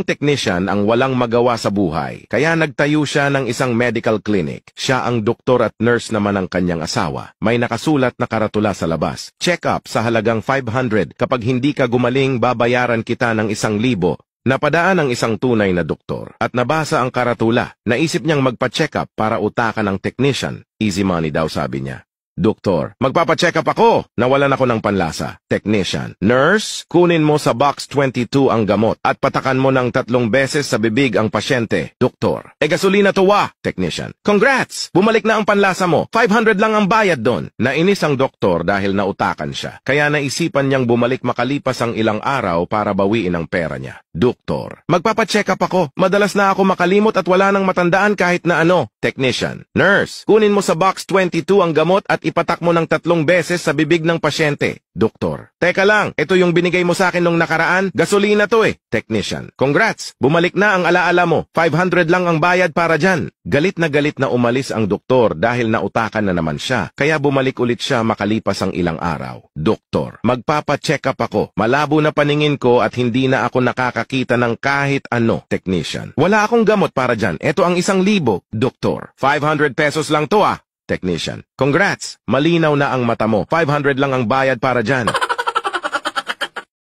technician ang walang magawa sa buhay, kaya nagtayo siya ng isang medical clinic. Siya ang doktor at nurse naman ng kanyang asawa. May nakasulat na karatula sa labas. Check-up sa halagang 500. Kapag hindi ka gumaling, babayaran kita ng 1,000. Napadaan ang isang tunay na doktor at nabasa ang karatula. Naisip niyang magpa-check-up para utakan ng technician. Easy money daw, sabi niya. Doktor, magpapa-check up ako. Nawalan ako ng panlasa. Technician, nurse, kunin mo sa box 22 ang gamot at patakan mo ng 3 beses sa bibig ang pasyente. Doktor, gasolina to wa. Technician, congrats! Bumalik na ang panlasa mo. 500 lang ang bayad doon. Nainis ang doktor dahil nautakan siya. Kaya naisipan niyang bumalik makalipas ang ilang araw para bawiin ang pera niya. Doktor, magpapa-check up ako. Madalas na ako makalimot at wala nang matandaan kahit na ano. Technician, nurse, kunin mo sa box 22 ang gamot at ipatak mo ng 3 beses sa bibig ng pasyente. Doktor, teka lang, ito yung binigay mo sa akin nung nakaraan, gasolina to eh. Technician, congrats, bumalik na ang alaala mo, 500 lang ang bayad para dyan. Galit na umalis ang doktor dahil nautakan na naman siya, kaya bumalik ulit siya makalipas ang ilang araw. Doktor, magpapa-check up ako, malabo na paningin ko at hindi na ako nakakakita ng kahit ano. Technician, wala akong gamot para dyan, ito ang 1,000. Doktor, 500 pesos lang to ah. Technician, congrats! Malinaw na ang mata mo. 500 lang ang bayad para dyan.